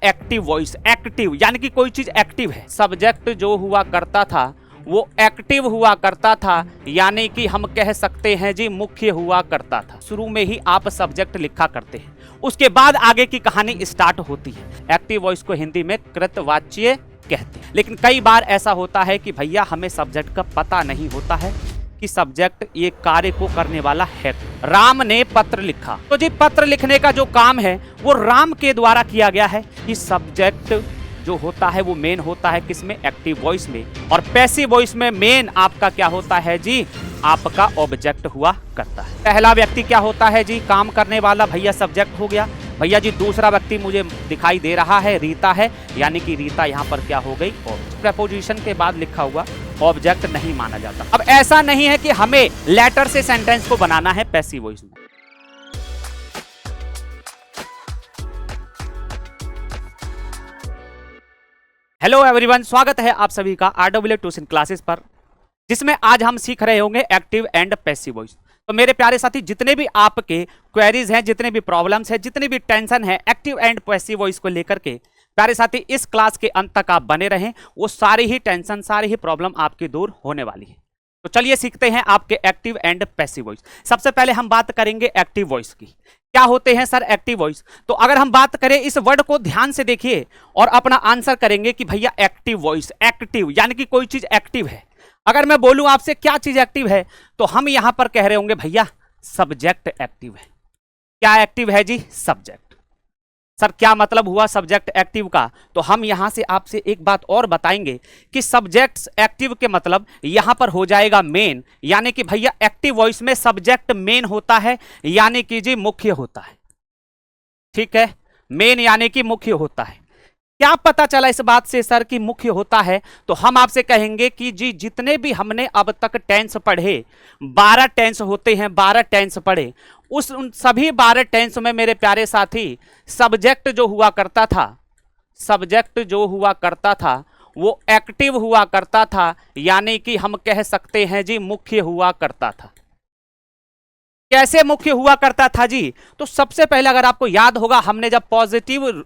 Active voice, active यानी कि कोई चीज एक्टिव है। सब्जेक्ट जो हुआ करता था वो एक्टिव हुआ करता था, यानी कि हम कह सकते हैं जी मुख्य हुआ करता था। शुरू में ही आप सब्जेक्ट लिखा करते हैं, उसके बाद आगे की कहानी स्टार्ट होती है। एक्टिव वॉइस को हिंदी में कृतवाच्य कहते हैं। लेकिन कई बार ऐसा होता है कि भैया हमें सब्जेक्ट का पता नहीं होता है कि सब्जेक्ट ये कार्य को करने वाला है। राम ने पत्र लिखा, तो जी पत्र लिखने का जो काम है वो राम के द्वारा किया गया है। कि सब्जेक्ट जो होता है वो मेन होता है किसमें, एक्टिव वॉइस में, और पैसिव वॉइस में मेन आपका क्या होता है जी, आपका ऑब्जेक्ट हुआ करता है। पहला व्यक्ति क्या होता है जी, काम करने वाला, भैया सब्जेक्ट हो गया। भैया जी दूसरा व्यक्ति मुझे दिखाई दे रहा है, रीता है, यानी कि रीता यहाँ पर क्या हो गई, ऑब्जेक्ट। प्रेपोजिशन के बाद लिखा हुआ ऑब्जेक्ट नहीं माना जाता। अब ऐसा नहीं है कि हमें लेटर से सेंटेंस को बनाना है पैसिव वॉइस में। हेलो एवरीवन, स्वागत है आप सभी का RWL ट्यूशन क्लासेस पर, जिसमें आज हम सीख रहे होंगे एक्टिव एंड पैसिव वॉइस। तो मेरे प्यारे साथी, जितने भी आपके क्वेरीज हैं, जितने भी प्रॉब्लम्स हैं, जितनी भी टेंशन है एक्टिव एंड पैसिव वॉइस को लेकर के, प्यारे साथी इस क्लास के अंत तक आप बने रहें। वो सारी ही टेंशन, सारी ही प्रॉब्लम आपकी दूर होने वाली है। तो चलिए सीखते हैं आपके एक्टिव एंड पैसिव वॉइस। सबसे पहले हम बात करेंगे एक्टिव वॉइस की। क्या होते हैं सर एक्टिव वॉइस? तो अगर हम बात करें, इस वर्ड को ध्यान से देखिए और अपना आंसर करेंगे कि भैया एक्टिव वॉइस, एक्टिव यानी कि कोई चीज एक्टिव है। अगर मैं बोलूं आपसे क्या चीज एक्टिव है, तो हम यहां पर कह रहे होंगे भैया सब्जेक्ट एक्टिव है। क्या एक्टिव है जी? सब्जेक्ट। सर क्या मतलब हुआ सब्जेक्ट एक्टिव का? तो हम यहां से आपसे एक बात और बताएंगे कि सब्जेक्ट्स एक्टिव के मतलब यहां पर हो जाएगा मेन, यानी कि भैया एक्टिव वॉइस में सब्जेक्ट मेन होता है, यानी कि जी मुख्य होता है। ठीक है, मेन यानी कि मुख्य होता है। क्या पता चला इस बात से सर कि मुख्य होता है? तो हम आपसे कहेंगे कि जी जितने भी हमने अब तक टेंस पढ़े, 12 टेंस होते हैं, 12 टेंस पढ़े, उन सभी 12 टेंस में मेरे प्यारे साथी सब्जेक्ट जो हुआ करता था, सब्जेक्ट जो हुआ करता था वो एक्टिव हुआ करता था, यानी कि हम कह सकते हैं जी मुख्य हुआ करता था। कैसे मुख्य हुआ करता था जी? तो सबसे पहले अगर आपको याद होगा, हमने जब पॉजिटिव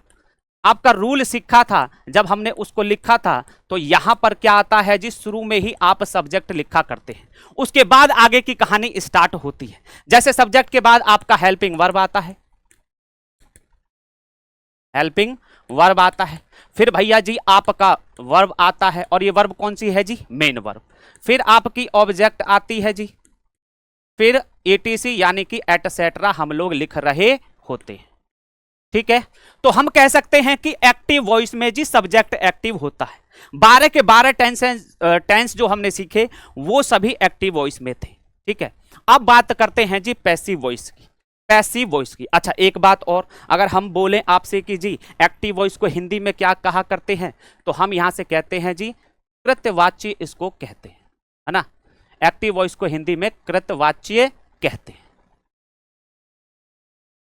आपका रूल सीखा था, जब हमने उसको लिखा था, तो यहां पर क्या आता है जी, शुरू में ही आप सब्जेक्ट लिखा करते हैं, उसके बाद आगे की कहानी स्टार्ट होती है। जैसे सब्जेक्ट के बाद आपका हेल्पिंग वर्ब आता है, हेल्पिंग वर्ब आता है, फिर भैया जी आपका वर्ब आता है, और ये वर्ब कौन सी है जी? Main verb. फिर आपकी ऑब्जेक्ट आती है जी, फिर ETC यानी कि एटसेट्रा हम लोग लिख रहे होते हैं। ठीक है, तो हम कह सकते हैं कि एक्टिव वॉइस में जी सब्जेक्ट एक्टिव होता है। 12 के 12 टेंस जो हमने सीखे वो सभी एक्टिव वॉइस में थे। ठीक है, अब बात करते हैं जी पैसिव वॉइस की, पैसिव वॉइस की। अच्छा एक बात और, अगर हम बोलें आपसे कि जी एक्टिव वॉइस को हिंदी में क्या कहा करते हैं, तो हम यहां से कहते हैं जी कृतवाच्य इसको कहते हैं, है ना। एक्टिव वॉइस को हिंदी में कृतवाच्य कहते हैं।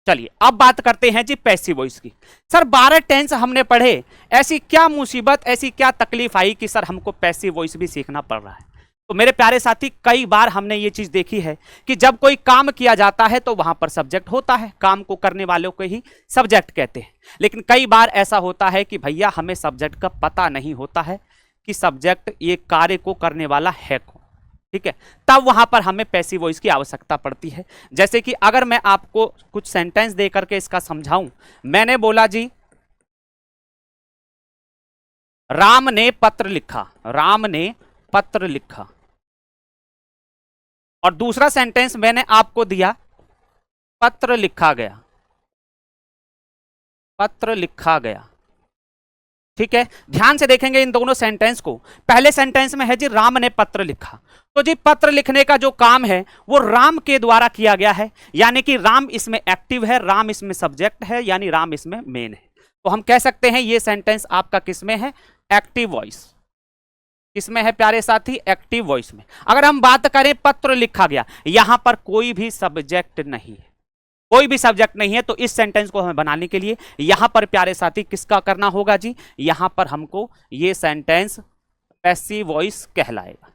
चलिए अब बात करते हैं जी पैसिव वॉइस की। सर 12 टेंस हमने पढ़े, ऐसी क्या मुसीबत, ऐसी क्या तकलीफ आई कि सर हमको पैसिव वॉइस भी सीखना पड़ रहा है? तो मेरे प्यारे साथी, कई बार हमने ये चीज देखी है कि जब कोई काम किया जाता है तो वहां पर सब्जेक्ट होता है, काम को करने वालों को ही सब्जेक्ट कहते हैं। लेकिन कई बार ऐसा होता है कि भैया हमें सब्जेक्ट का पता नहीं होता है कि सब्जेक्ट ये कार्य को करने वाला है कौन। ठीक है, तब वहां पर हमें पैसिव वॉइस की आवश्यकता पड़ती है। जैसे कि अगर मैं आपको कुछ सेंटेंस दे करके इसका समझाऊं, मैंने बोला जी राम ने पत्र लिखा, राम ने पत्र लिखा, और दूसरा सेंटेंस मैंने आपको दिया पत्र लिखा गया, पत्र लिखा गया। ठीक है, ध्यान से देखेंगे इन दोनों सेंटेंस को। पहले सेंटेंस में है जी राम ने पत्र लिखा, तो जी पत्र लिखने का जो काम है वो राम के द्वारा किया गया है, यानी कि राम इसमें एक्टिव है, राम इसमें सब्जेक्ट है, यानी राम इसमें मेन है। तो हम कह सकते हैं ये सेंटेंस आपका किसमें है? Active voice. किसमें है प्यारे साथी? एक्टिव वॉइस में। अगर हम बात करें पत्र लिखा गया, यहां पर कोई भी सब्जेक्ट नहीं है, कोई भी सब्जेक्ट नहीं है, तो इस सेंटेंस को हमें बनाने के लिए यहां पर प्यारे साथी किसका करना होगा जी? यहां पर हमको ये सेंटेंस पैसिव वॉइस कहलाएगा।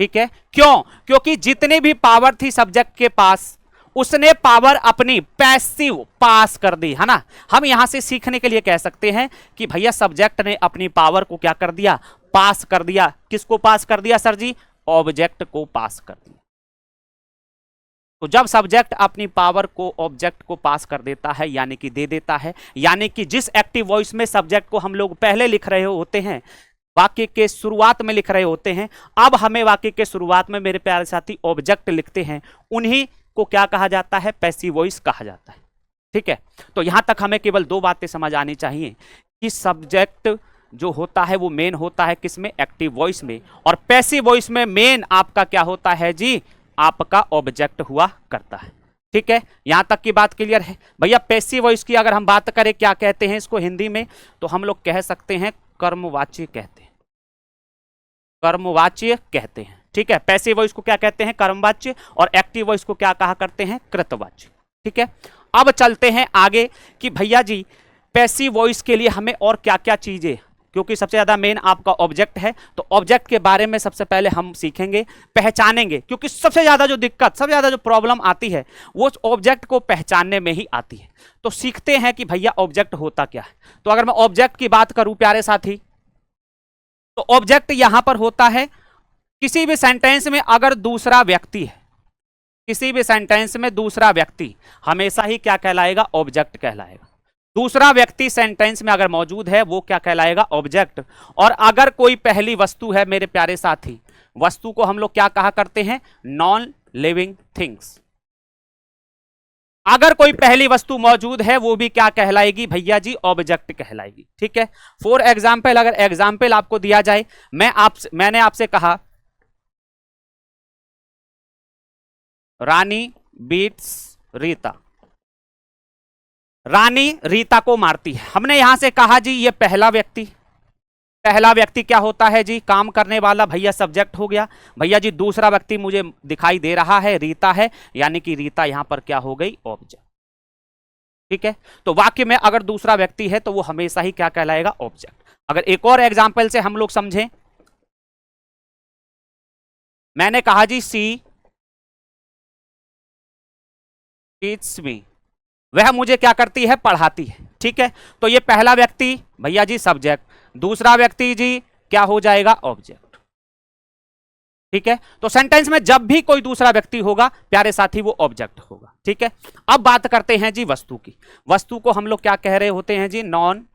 ठीक है, क्यों? क्योंकि जितनी भी पावर थी सब्जेक्ट के पास उसने पावर अपनी पैसिव पास कर दी, है ना। हम यहां से सीखने के लिए कह सकते हैं कि भैया सब्जेक्ट ने अपनी पावर को क्या कर दिया, पास कर दिया। किसको पास कर दिया सर जी, ऑब्जेक्ट को पास कर दिया। तो जब सब्जेक्ट अपनी पावर को ऑब्जेक्ट को पास कर देता है यानी कि दे देता है, यानी कि जिस एक्टिव वॉइस में सब्जेक्ट को हम लोग पहले लिख रहे होते हैं, वाक्य के शुरुआत में लिख रहे होते हैं, अब हमें वाक्य के शुरुआत में मेरे प्यारे साथी ऑब्जेक्ट लिखते हैं, उन्हीं को क्या कहा जाता है, पैसिव वॉइस कहा जाता है। ठीक है, तो यहां तक हमें केवल दो बातें समझ आनी चाहिए कि सब्जेक्ट जो होता है वो मेन होता है किसमें, एक्टिव वॉइस में, और पैसिव वॉइस में मेन आपका क्या होता है जी, आपका ऑब्जेक्ट हुआ करता है। ठीक है, यहां तक की बात क्लियर है। भैया पैसिव वॉइस की अगर हम बात करें, क्या कहते हैं इसको हिंदी में, तो हम लोग कह सकते हैं कर्मवाच्य कहते हैं, कर्मवाच्य कहते हैं। ठीक है, पैसिव वॉइस को क्या कहते हैं, कर्मवाच्य, और एक्टिव वॉइस को क्या कहा करते हैं, कृतवाच्य। ठीक है, अब चलते हैं आगे कि भैया जी पैसिव वॉइस के लिए हमें और क्या क्या चीजें, क्योंकि सबसे ज्यादा मेन आपका ऑब्जेक्ट है, तो ऑब्जेक्ट के बारे में सबसे पहले हम सीखेंगे, पहचानेंगे, क्योंकि सबसे ज्यादा जो दिक्कत, सबसे ज्यादा जो प्रॉब्लम आती है वो ऑब्जेक्ट को पहचानने में ही आती है। तो सीखते हैं कि भैया ऑब्जेक्ट होता क्या है। तो अगर मैं ऑब्जेक्ट की बात करूं प्यारे साथी, तो ऑब्जेक्ट यहां पर होता है किसी भी सेंटेंस में अगर दूसरा व्यक्ति है, किसी भी सेंटेंस में दूसरा व्यक्ति हमेशा ही क्या कहलाएगा, ऑब्जेक्ट कहलाएगा। दूसरा व्यक्ति सेंटेंस में अगर मौजूद है वो क्या कहलाएगा, ऑब्जेक्ट। और अगर कोई पहली वस्तु है मेरे प्यारे साथी, वस्तु को हम लोग क्या कहा करते हैं, नॉन लिविंग थिंग्स। अगर कोई पहली वस्तु मौजूद है वो भी क्या कहलाएगी भैया जी, ऑब्जेक्ट कहलाएगी। ठीक है, फॉर एग्जाम्पल, अगर एग्जाम्पल आपको दिया जाए, मैंने आपसे कहा रानी बीट्स रीता, रानी रीता को मारती है। हमने यहां से कहा जी ये पहला व्यक्ति, पहला व्यक्ति क्या होता है जी, काम करने वाला, भैया सब्जेक्ट हो गया। भैया जी दूसरा व्यक्ति मुझे दिखाई दे रहा है, रीता है, यानी कि रीता यहां पर क्या हो गई, ऑब्जेक्ट। ठीक है, तो वाक्य में अगर दूसरा व्यक्ति है तो वो हमेशा ही क्या कहलाएगा, ऑब्जेक्ट। अगर एक और एग्जाम्पल से हम लोग समझें, मैंने कहा जी सी टीच मी, वह मुझे क्या करती है, पढ़ाती है। ठीक है, तो ये पहला व्यक्ति भैया जी सब्जेक्ट, दूसरा व्यक्ति जी क्या हो जाएगा, ऑब्जेक्ट। ठीक है, तो सेंटेंस में जब भी कोई दूसरा व्यक्ति होगा प्यारे साथी वो ऑब्जेक्ट होगा। ठीक है, अब बात करते हैं जी वस्तु की। वस्तु को हम लोग क्या कह रहे होते हैं जी, non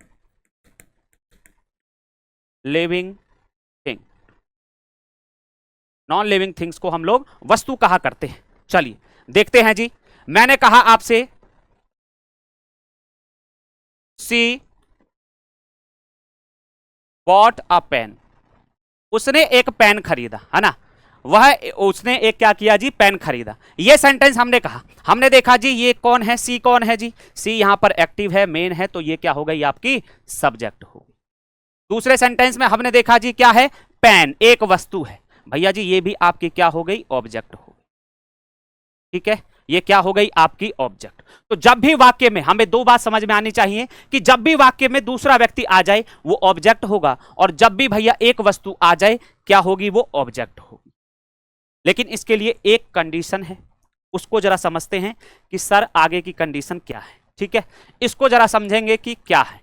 living thing. Non living things को हम लोग वस्तु कहा करते हैं। चलिए देखते हैं जी, मैंने कहा आपसे सी बॉट अ पेन, उसने एक पेन खरीदा, है ना, वह उसने एक क्या किया जी, पेन खरीदा। ये सेंटेंस हमने कहा, हमने देखा जी ये कौन है, सी कौन है जी, सी यहां पर एक्टिव है, मेन है, तो ये क्या हो गई आपकी, सब्जेक्ट होगी। दूसरे सेंटेंस में हमने देखा जी क्या है, पेन एक वस्तु है, भैया जी ये भी आपकी क्या हो गई, ऑब्जेक्ट हो गई। ठीक है, ये क्या हो गई आपकी, ऑब्जेक्ट। तो जब भी वाक्य में, हमें दो बात समझ में आनी चाहिए कि जब भी वाक्य में दूसरा व्यक्ति आ जाए वो ऑब्जेक्ट होगा, और जब भी भैया एक वस्तु आ जाए क्या होगी, वो ऑब्जेक्ट होगी। लेकिन इसके लिए एक कंडीशन है, उसको जरा समझते हैं कि सर आगे की कंडीशन क्या है। ठीक है, इसको जरा समझेंगे कि क्या है।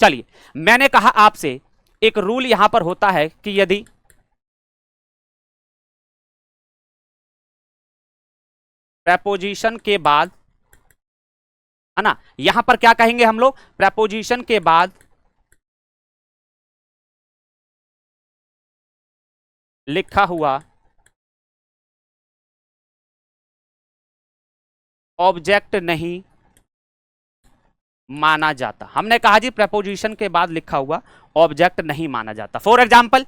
चलिए, मैंने कहा आपसे एक रूल यहां पर होता है कि यदि प्रेपोजिशन के बाद, है ना, यहां पर क्या कहेंगे हम लोग, प्रेपोजिशन के बाद लिखा हुआ ऑब्जेक्ट नहीं माना जाता। हमने कहा जी प्रेपोजिशन के बाद लिखा हुआ ऑब्जेक्ट नहीं माना जाता। फॉर एग्जाम्पल,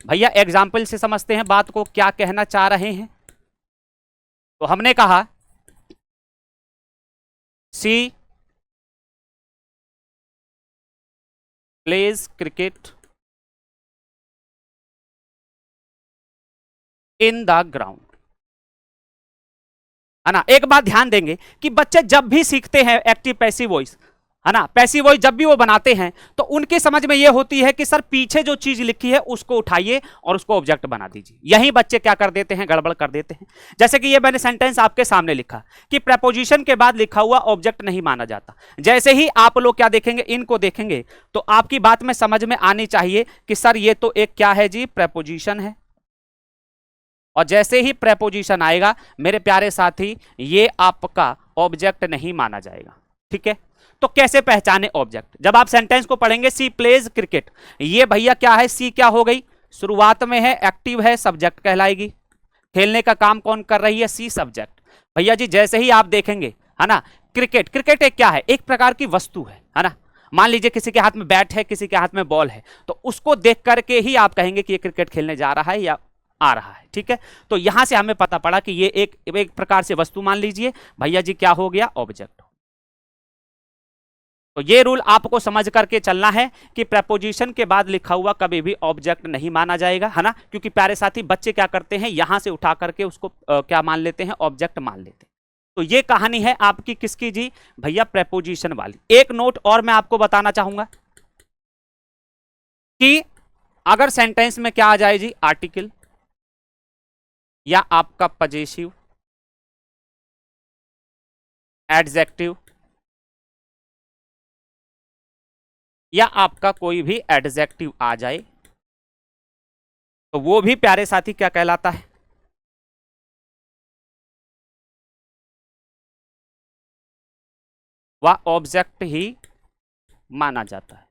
भैया एग्जाम्पल से समझते हैं बात को, क्या कहना चाह रहे हैं। तो हमने कहा she plays cricket in the ground, है ना। एक बात ध्यान देंगे कि बच्चे जब भी सीखते हैं एक्टिव पैसिव वॉइस, है ना। पैसिव वॉइस जब भी वो बनाते हैं तो उनकी समझ में ये होती है कि सर पीछे जो चीज लिखी है उसको उठाइए और उसको ऑब्जेक्ट बना दीजिए। यही बच्चे क्या कर देते हैं, गड़बड़ कर देते हैं। जैसे कि ये मैंने सेंटेंस आपके सामने लिखा कि प्रपोजिशन के बाद लिखा हुआ ऑब्जेक्ट नहीं माना जाता। जैसे ही आप लोग क्या देखेंगे, इनको देखेंगे तो आपकी बात में समझ में आनी चाहिए कि सर ये तो एक क्या है जी, प्रपोजिशन है। और जैसे ही प्रपोजिशन आएगा मेरे प्यारे साथी, ये आपका ऑब्जेक्ट नहीं माना जाएगा। ठीक है, तो कैसे पहचाने ऑब्जेक्ट? जब आप सेंटेंस को पढ़ेंगे, सी प्लेज क्रिकेट, ये भैया क्या है, सी क्या हो गई, शुरुआत में है, एक्टिव है, सब्जेक्ट कहलाएगी। खेलने का काम कौन कर रही है, सी सब्जेक्ट। भैया जी जैसे ही आप देखेंगे, है ना, क्रिकेट, क्रिकेट एक क्या है, एक प्रकार की वस्तु है ना। मान लीजिए किसी के हाथ में बैट है, किसी के हाथ में बॉल है, तो उसको देख करके ही आप कहेंगे कि ये क्रिकेट खेलने जा रहा है या आ रहा है। ठीक है, तो यहां से हमें पता पड़ा कि ये एक प्रकार से वस्तु मान लीजिए। भैया जी क्या हो गया, ऑब्जेक्ट। तो ये रूल आपको समझ करके चलना है कि प्रपोजिशन के बाद लिखा हुआ कभी भी ऑब्जेक्ट नहीं माना जाएगा, है ना। क्योंकि प्यारे साथी बच्चे क्या करते हैं, यहां से उठा करके उसको क्या मान लेते हैं, ऑब्जेक्ट मान लेते हैं। तो ये कहानी है आपकी किसकी जी, भैया प्रपोजिशन वाली। एक नोट और मैं आपको बताना चाहूंगा कि अगर सेंटेंस में क्या आ जाए जी, आर्टिकल या आपका पजेसिव, एडजेक्टिव या आपका कोई भी एडजेक्टिव आ जाए, तो वो भी प्यारे साथी क्या कहलाता है, वह ऑब्जेक्ट ही माना जाता है।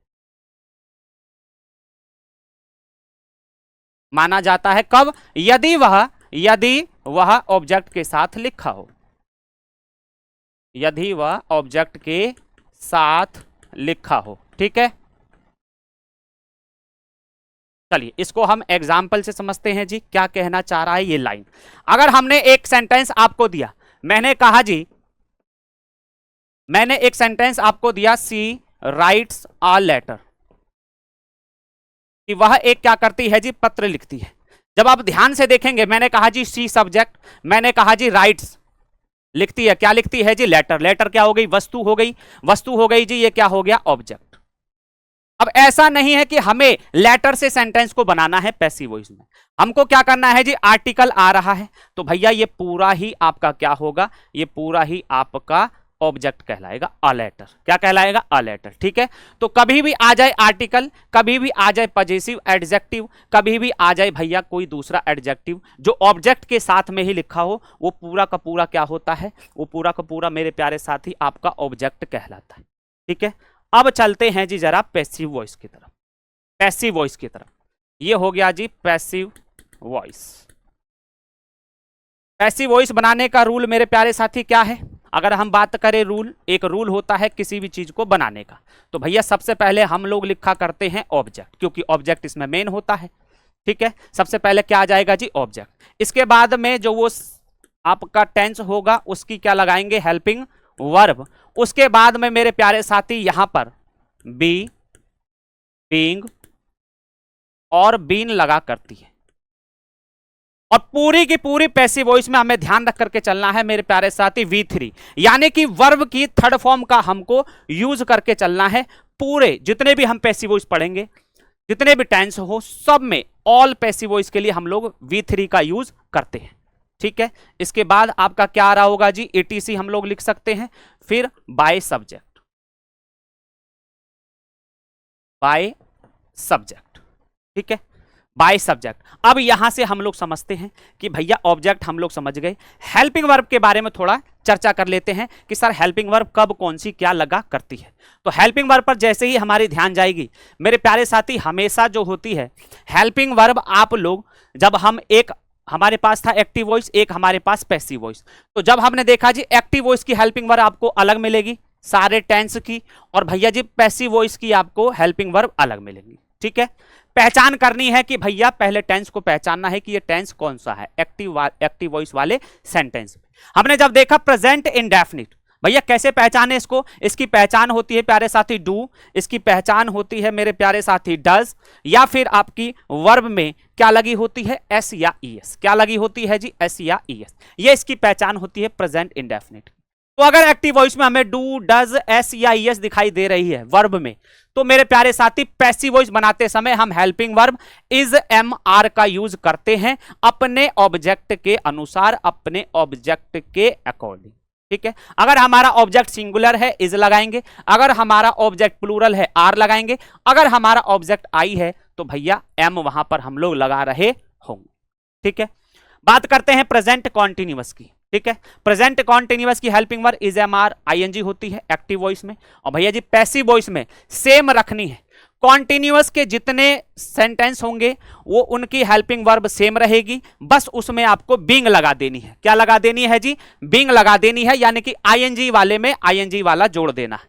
माना जाता है कब, यदि वह ऑब्जेक्ट के साथ लिखा हो, यदि वह ऑब्जेक्ट के साथ लिखा हो। ठीक है, चलिए इसको हम एग्जाम्पल से समझते हैं जी, क्या कहना चाह रहा है ये लाइन। अगर हमने एक सेंटेंस आपको दिया, मैंने कहा जी, मैंने एक सेंटेंस आपको दिया, सी राइट्स अ लेटर, कि वह एक क्या करती है जी, पत्र लिखती है। जब आप ध्यान से देखेंगे, मैंने कहा जी सी सब्जेक्ट, मैंने कहा जी राइट्स लिखती है, क्या लिखती है जी, लेटर। लेटर क्या हो गई, वस्तु हो गई, वस्तु हो गई जी, ये क्या हो गया, ऑब्जेक्ट। अब ऐसा नहीं है कि हमें लेटर से सेंटेंस को बनाना है पैसिव वॉइस में, हमको क्या करना है जी, आर्टिकल आ रहा है तो भैया ये पूरा ही आपका क्या होगा, ये पूरा ही आपका ऑब्जेक्ट कहलाएगा, अ लेटर। क्या कहलाएगा, अ लेटर। ठीक है, तो कभी भी आ जाए आर्टिकल, कभी भी आ जाए पजेसिव एडजेक्टिव, कभी भी आ जाए भैया कोई दूसरा एडजेक्टिव जो ऑब्जेक्ट के साथ में ही लिखा हो, वो पूरा का पूरा क्या होता है, वो पूरा का पूरा मेरे प्यारे साथी आपका ऑब्जेक्ट कहलाता है। ठीक है, अब चलते हैं जी जरा पैसिव वॉइस की तरफ। पैसिव वॉइस की तरफ, ये हो गया जी पैसिव वॉइस। पैसिव वॉइस बनाने का रूल मेरे प्यारे साथी क्या है, अगर हम बात करें रूल, एक रूल होता है किसी भी चीज को बनाने का, तो भैया सबसे पहले हम लोग लिखा करते हैं ऑब्जेक्ट, क्योंकि ऑब्जेक्ट इसमें मेन होता है। ठीक है, सबसे पहले क्या आ जाएगा जी, ऑब्जेक्ट। इसके बाद में जो वो आपका टेंस होगा उसकी क्या लगाएंगे, हेल्पिंग वर्ब। उसके बाद में मेरे प्यारे साथी यहां पर बी, बीइंग और बीन लगा करती है। और पूरी की पूरी पैसिव वॉइस में हमें ध्यान रख करके चलना है मेरे प्यारे साथी, V3 यानी कि वर्ब की थर्ड फॉर्म का हमको यूज करके चलना है। पूरे जितने भी हम पैसिव वॉइस पढ़ेंगे, जितने भी टेंस हो, सब में ऑल पैसिव वॉइस के लिए हम लोग V3 का यूज करते हैं। ठीक है, इसके बाद आपका क्या आ रहा होगा जी, ETC हम लोग लिख सकते हैं, फिर बाय सब्जेक्ट, बाय सब्जेक्ट। ठीक है, बाय सब्जेक्ट। अब यहां से हम लोग समझते हैं कि भैया ऑब्जेक्ट हम लोग समझ गए, हेल्पिंग वर्ब के बारे में थोड़ा चर्चा कर लेते हैं कि सर हेल्पिंग वर्ब कब कौन सी क्या लगा करती है। तो हेल्पिंग वर्ब पर जैसे ही हमारी ध्यान जाएगी मेरे प्यारे साथी, हमेशा जो होती है हेल्पिंग वर्ब, आप लोग जब हम एक, हमारे पास था एक्टिव वॉइस, एक हमारे पास पैसिव वॉइस, तो जब हमने देखा जी एक्टिव वॉइस की हेल्पिंग वर्ब आपको अलग मिलेगी सारे टेंस की, और भैया जी पैसिव वॉइस की आपको हेल्पिंग वर्ब अलग मिलेंगी। ठीक है, पहचान करनी है कि भैया पहले टेंस को पहचानना है कि ये टेंस कौन सा है, एक्टिव वॉइस वाले सेंटेंस में। हमने जब देखा प्रेजेंट इंडेफिनिट, भैया कैसे पहचाने इसको, इसकी पहचान होती है प्यारे साथी डू, इसकी पहचान होती है मेरे प्यारे साथी डज, या फिर आपकी वर्ब में क्या लगी होती है, एस या ईएस। क्या लगी होती है जी, एस या ईएस। ये इसकी पहचान होती है प्रेजेंट इंडेफिनिट। तो अगर एक्टिव वॉइस में हमें डू, डज, एस या ईएस दिखाई दे रही है वर्ब में, तो मेरे प्यारे साथी पैसिव वॉइस बनाते समय हम helping verb is am are का यूज करते हैं अपने ऑब्जेक्ट के अनुसार, अपने ऑब्जेक्ट के अकॉर्डिंग। ठीक है, अगर हमारा ऑब्जेक्ट सिंगुलर है इज लगाएंगे, अगर हमारा ऑब्जेक्ट प्लूरल है आर लगाएंगे, अगर हमारा ऑब्जेक्ट आई है तो भैया एम वहां पर हम लोग लगा रहे होंगे। ठीक है, बात करते हैं प्रेजेंट कॉन्टिन्यूअस की। ठीक है, प्रेजेंट कॉन्टिन्यूअस की helping verb is am are ING होती है एक्टिव वॉइस में, और भैया जी पैसिव वॉइस में सेम रखनी है। कॉन्टिन्यूअस के जितने सेंटेंस होंगे वो उनकी हेल्पिंग वर्ब सेम रहेगी, बस उसमें आपको बीइंग लगा देनी है। क्या लगा देनी है जी? बीइंग लगा देनी है, यानी कि आईएनजी वाले में आईएनजी वाला जोड़ देना है।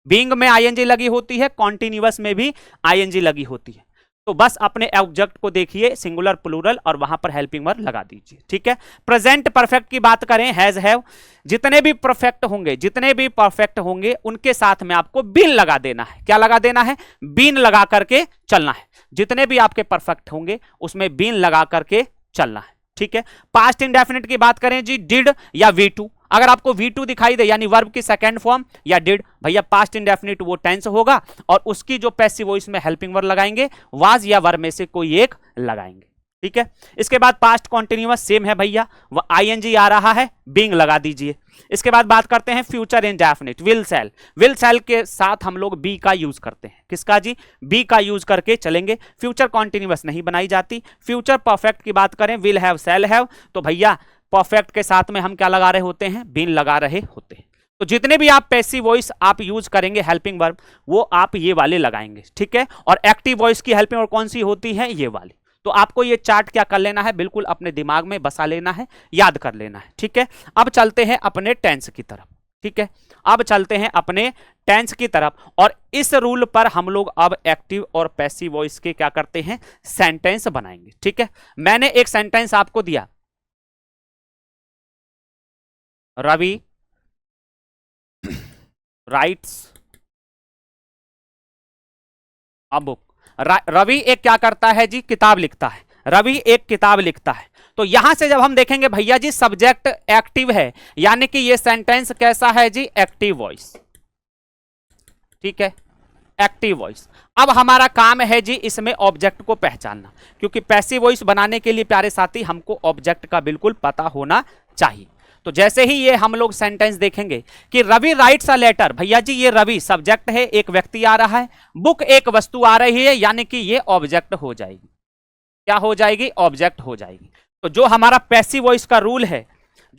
बीइंग में आईएनजी लगी होती है, कॉन्टिन्यूअस में भी आईएनजी लगी होती है। तो बस अपने ऑब्जेक्ट को देखिए सिंगुलर प्लूरल और वहां पर हेल्पिंग वर्ब लगा दीजिए। ठीक है, प्रेजेंट परफेक्ट की बात करें, हैज, हैव, जितने भी परफेक्ट होंगे, जितने भी परफेक्ट होंगे उनके साथ में आपको बीन लगा देना है। क्या लगा देना है? बीन लगा करके चलना है। जितने भी आपके परफेक्ट होंगे उसमें बीन लगा करके चलना है। ठीक है, पास्ट इंडेफिनिट की बात करें जी, डिड या वी2, अगर आपको V2 दिखाई दे यानी वर्ब की सेकंड फॉर्म या डिड, भैया पास्ट इंडेफिनिट वो टेंस होगा और उसकी जो पैसिव वॉइस में हेल्पिंग वर्ब लगाएंगे वाज या वर्ब में से कोई एक लगाएंगे। ठीक है, इसके बाद पास्ट कॉन्टिन्यूअस सेम है भैया, वो आईएनजी आ रहा है, बीइंग लगा दीजिए। इसके बाद बात करते हैं future indefinite, will sell. Will sell के साथ हम लोग बी का यूज करते हैं। किसका जी? बी का यूज करके चलेंगे। फ्यूचर कॉन्टिन्यूअस नहीं बनाई जाती। फ्यूचर परफेक्ट की बात करें, विल हैव, सेल हैव, तो भैया परफेक्ट के साथ में हम क्या लगा रहे होते हैं? बीन लगा रहे होते हैं। तो जितने भी आप पैसिव वॉइस आप यूज करेंगे हेल्पिंग वर्ब वो आप ये वाले लगाएंगे। ठीक है, और एक्टिव वॉइस की हेल्पिंग वर्ब कौन सी होती है? ये वाली। तो आपको ये चार्ट क्या कर लेना है? बिल्कुल अपने दिमाग में बसा लेना है, याद कर लेना है। ठीक है, अब चलते हैं अपने टेंस की तरफ। ठीक है, अब चलते हैं अपने टेंस की तरफ, और इस रूल पर हम लोग अब एक्टिव और पैसिव वॉइस के क्या करते हैं? सेंटेंस बनाएंगे। ठीक है, मैंने एक सेंटेंस आपको दिया, Ravi writes a book. Ravi एक क्या करता है जी? किताब लिखता है। रवि एक किताब लिखता है। तो यहां से जब हम देखेंगे भैया जी सब्जेक्ट एक्टिव है, यानी कि ये सेंटेंस कैसा है जी? Active voice. ठीक है, एक्टिव वॉइस। अब हमारा काम है जी इसमें ऑब्जेक्ट को पहचानना, क्योंकि पैसिव वॉइस बनाने के लिए प्यारे साथी हमको ऑब्जेक्ट का बिल्कुल पता होना चाहिए। तो जैसे ही ये हम लोग सेंटेंस देखेंगे कि रवि राइट्स अ लेटर, भैया जी ये रवि सब्जेक्ट है, एक व्यक्ति आ रहा है, बुक एक वस्तु आ रही है, यानी कि ये ऑब्जेक्ट हो जाएगी। क्या हो जाएगी? ऑब्जेक्ट हो जाएगी। तो जो हमारा पैसिव वॉइस का रूल है,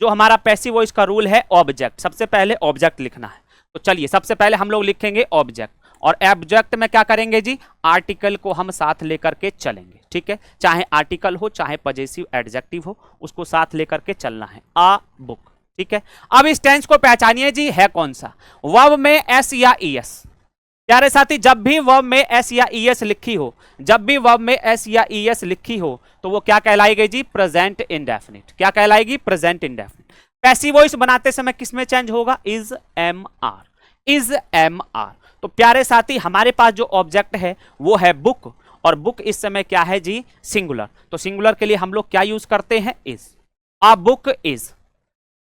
जो हमारा पैसिव वॉइस का रूल है ऑब्जेक्ट, सबसे पहले ऑब्जेक्ट लिखना है। तो चलिए सबसे पहले हम लोग लिखेंगे ऑब्जेक्ट, और ऑब्जेक्ट में क्या करेंगे जी? आर्टिकल को हम साथ लेकर के चलेंगे। ठीक है, चाहे आर्टिकल हो चाहे पजेसिव एडजेक्टिव हो, उसको साथ लेकर के चलना है। आ बुक। ठीक है, अब इस टेंस को पहचानिए जी, है कौन सा? वर्ब में एस या ईएस। प्यारे साथी जब भी वर्ब में एस या ईएस लिखी हो, जब भी वर्ब में एस या ईएस लिखी हो तो वो क्या कहलाएगी जी? Present indefinite. क्या कहलाएगी? Present indefinite. पैसिव वॉइस बनाते समय किसमें चेंज होगा? Is am are, is am are. तो प्यारे साथी हमारे पास जो ऑब्जेक्ट है वो है बुक, और बुक इस समय क्या है जी? सिंगुलर। तो सिंगुलर के लिए हम लोग क्या यूज करते हैं? इज। A book is.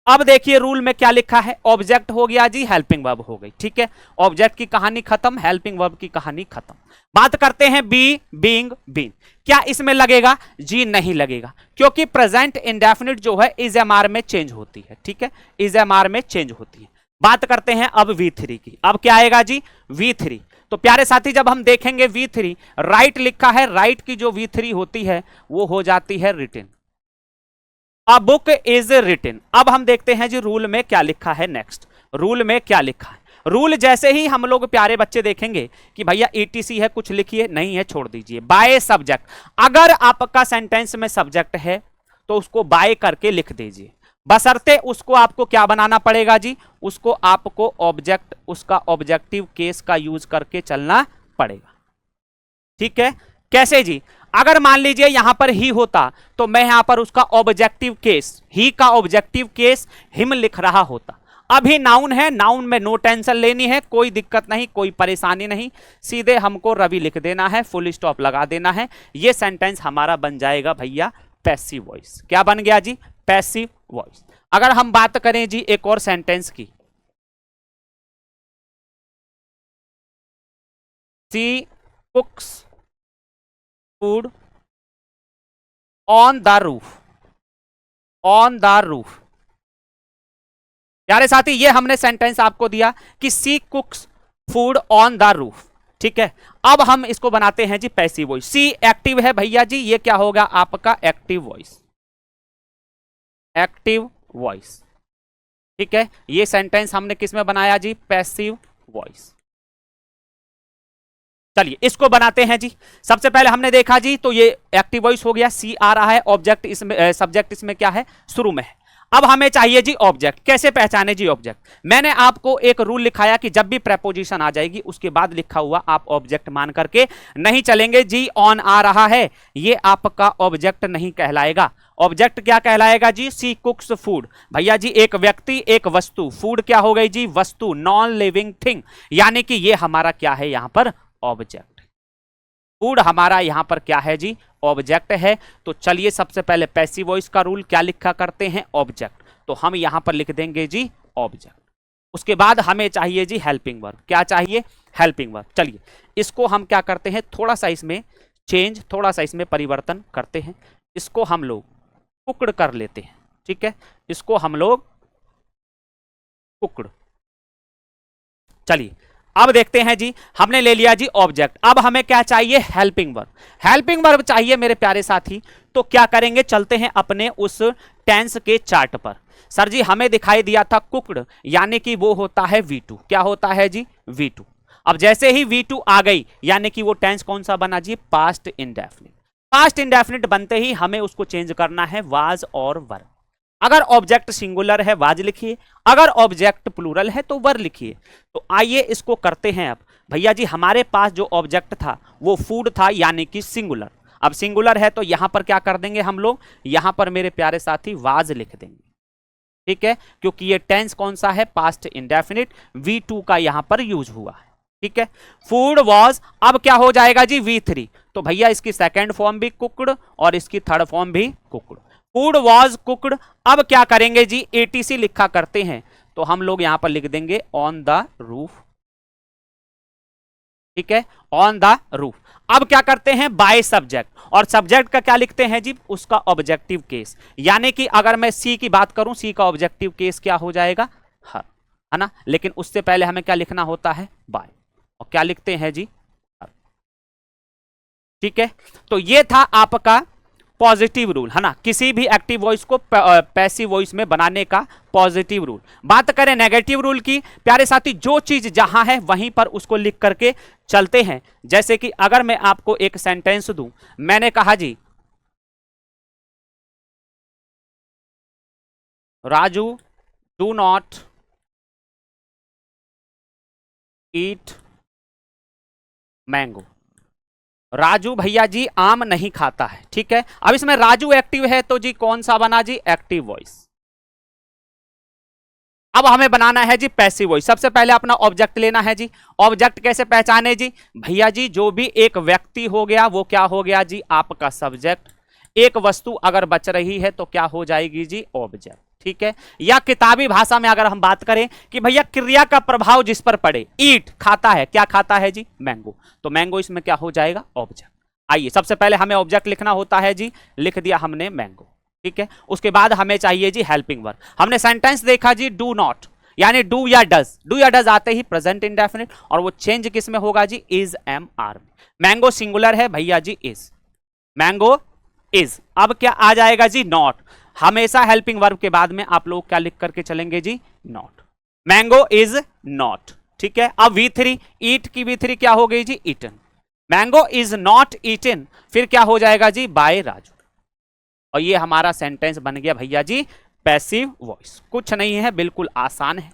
अब देखिए रूल में क्या लिखा है? ऑब्जेक्ट हो गया जी, हेल्पिंग वर्ब हो गई। ठीक है, ऑब्जेक्ट की कहानी खत्म, हेल्पिंग वर्ब की कहानी खत्म। बात करते हैं बी, बीइंग, बीन। क्या इसमें लगेगा जी? नहीं लगेगा, क्योंकि प्रेजेंट इंडेफिनिट जो है इज एम आर में चेंज होती है। ठीक है, इज एम आर में चेंज होती है। बात करते हैं अब V3 की। अब क्या आएगा जी? V3। तो प्यारे साथी जब हम देखेंगे V3, राइट लिखा है, राइट की जो V3 होती है वो हो जाती है written. A book is written. अब हम देखते हैं जी रूल में क्या लिखा है। नेक्स्ट रूल में क्या लिखा है? रूल जैसे ही हम लोग प्यारे बच्चे देखेंगे कि भैया ETC है, कुछ लिखिए, नहीं है छोड़ दीजिए। बाय सब्जेक्ट, अगर आपका सेंटेंस में सब्जेक्ट है तो उसको बाय करके लिख दीजिए, बशर्ते उसको आपको क्या बनाना पड़ेगा जी? उसको आपको ऑब्जेक्ट, उसका ऑब्जेक्टिव केस का यूज करके चलना पड़ेगा। ठीक है, कैसे जी? अगर मान लीजिए यहां पर ही होता तो मैं यहां पर उसका ऑब्जेक्टिव केस, ही का ऑब्जेक्टिव केस हिम लिख रहा होता। अभी नाउन है, नाउन में नो टेंशन लेनी है, कोई दिक्कत नहीं, कोई परेशानी नहीं, सीधे हमको रवि लिख देना है, फुल स्टॉप लगा देना है। ये सेंटेंस हमारा बन जाएगा भैया पैसिव वॉइस। क्या बन गया जी? Passive voice. अगर हम बात करें जी एक और सेंटेंस की, she cooks food on the roof, on the roof. प्यारे साथी ये हमने सेंटेंस आपको दिया कि she cooks food on the roof, ठीक है। अब हम इसको बनाते हैं जी पैसिव वॉइस। सी एक्टिव है भैया जी, ये क्या होगा आपका एक्टिव वॉइस, एक्टिव वॉइस, ठीक है। ये सेंटेंस हमने किस में बनाया जी, पैसिव वॉइस। चलिए इसको बनाते हैं जी। सबसे पहले हमने देखा जी, तो ये एक्टिव वॉइस हो गया, सी आ रहा है, ऑब्जेक्ट इसमें सब्जेक्ट इसमें क्या है, शुरू में है। अब हमें चाहिए जी ऑब्जेक्ट। कैसे पहचाने जी ऑब्जेक्ट? मैंने आपको एक रूल लिखाया कि जब भी प्रेपोजिशन आ जाएगी उसके बाद लिखा हुआ आप ऑब्जेक्ट मान करके नहीं चलेंगे जी। ऑन आ रहा है, ये आपका ऑब्जेक्ट नहीं कहलाएगा। ऑब्जेक्ट क्या कहलाएगा जी, सी कुक्स फूड। भैया जी एक व्यक्ति एक वस्तु, फूड क्या हो गई जी, वस्तु, नॉन लिविंग थिंग, यानी कि ये हमारा क्या है यहां पर, ऑब्जेक्ट। फूड हमारा यहां पर क्या है जी, ऑब्जेक्ट है। तो चलिए सबसे पहले पैसिव वॉइस का रूल क्या लिखा करते हैं, ऑब्जेक्ट। तो हम यहां पर लिख देंगे जी ऑब्जेक्ट। उसके बाद हमें चाहिए जी हेल्पिंग वर्ब। क्या चाहिए, हेल्पिंग वर्ब। चलिए इसको हम क्या करते हैं, थोड़ा सा इसमें चेंज, थोड़ा सा इसमें परिवर्तन करते हैं। इसको हम लोग कुकड़ कर लेते हैं, ठीक है। इसको हम लोग कुकड़। चलिए अब देखते हैं जी, हमने ले लिया जी ऑब्जेक्ट। अब हमें क्या चाहिए, हेल्पिंग वर्ब। हेल्पिंग वर्ब चाहिए मेरे प्यारे साथी। तो क्या करेंगे, चलते हैं अपने उस टेंस के चार्ट पर। सर जी हमें दिखाई दिया था कुकड, यानी कि वो होता है V2। क्या होता है जी, V2। अब जैसे ही V2 आ गई, यानी कि वो टेंस कौन सा बना जी, पास्ट इंडेफिनिट। पास्ट इंडेफिनिट बनते ही हमें उसको चेंज करना है वाज और वर। अगर ऑब्जेक्ट सिंगुलर है वाज लिखिए, अगर ऑब्जेक्ट प्लूरल है तो वर लिखिए। तो आइए इसको करते हैं। अब भैया जी हमारे पास जो ऑब्जेक्ट था वो फूड था, यानी कि सिंगुलर। अब सिंगुलर है तो यहां पर क्या कर देंगे हम लोग, यहां पर मेरे प्यारे साथी वाज लिख देंगे, ठीक है, क्योंकि ये टेंस कौन सा है, पास्ट इंडेफिनिट। V2 का यहां पर यूज हुआ है, ठीक है। फूड वॉज, अब क्या हो जाएगा जी, V3। तो भैया इसकी सेकेंड फॉर्म भी कुकड और इसकी थर्ड फॉर्म भी कुकड। Food was cooked. अब क्या करेंगे जी, ATC लिखा करते हैं, तो हम लोग यहां पर लिख देंगे ऑन द रूफ, ठीक है, ऑन द रूफ। अब क्या करते हैं, बाय सब्जेक्ट। और सब्जेक्ट का क्या लिखते हैं जी, उसका ऑब्जेक्टिव केस। यानी कि अगर मैं सी की बात करूं, सी का ऑब्जेक्टिव केस क्या हो जाएगा, हर, है ना। लेकिन उससे पहले हमें क्या लिखना होता है, बाय। और क्या लिखते हैं जी, हर, ठीक है। तो ये था आपका पॉजिटिव रूल, है ना, किसी भी एक्टिव वॉइस को पैसिव वॉइस में बनाने का पॉजिटिव रूल। बात करें नेगेटिव रूल की, प्यारे साथी जो चीज जहां है वहीं पर उसको लिख करके चलते हैं। जैसे कि अगर मैं आपको एक सेंटेंस दूं, मैंने कहा जी Raju do not eat mango. Raju भैया जी आम नहीं खाता है, ठीक है। अब इसमें राजू एक्टिव है तो जी कौन सा बना जी, एक्टिव वॉइस। अब हमें बनाना है जी पैसिव वॉइस। सबसे पहले अपना ऑब्जेक्ट लेना है जी। ऑब्जेक्ट कैसे पहचाने जी, भैया जी जो भी एक व्यक्ति हो गया वो क्या हो गया जी, आपका सब्जेक्ट। एक वस्तु अगर बच रही है तो क्या हो जाएगी जी, ऑब्जेक्ट, ठीक है। या किताबी भाषा में अगर हम बात करें कि भैया क्रिया का प्रभाव जिस पर पड़े, ईट खाता है, क्या खाता है जी, मैंगो। तो मैंगो इसमें क्या हो जाएगा, ऑब्जेक्ट। आइए सबसे पहले हमें ऑब्जेक्ट लिखना होता है जी, लिख दिया हमने मैंगो, ठीक है। उसके बाद हमें चाहिए जी हेल्पिंग वर्ब। हमने सेंटेंस देखा जी डू नॉट, यानी डू या डज। डू या डज आते ही प्रेजेंट इंडेफिनिट, और वो चेंज किस में होगा जी, is am are. Mango singular है भैया जी, इज, मैंगो इज। अब क्या आ जाएगा जी, नॉट। हमेशा हेल्पिंग वर्ब के बाद में आप लोग क्या लिख करके चलेंगे जी, नॉट। मैंगो इज नॉट, ठीक है। अब V3, ईट की V3 क्या हो गई जी, eaten. Mango is not eaten, फिर क्या हो जाएगा जी, बाय राजू। और ये हमारा सेंटेंस बन गया भैया जी पैसिव वॉइस। कुछ नहीं है, बिल्कुल आसान है।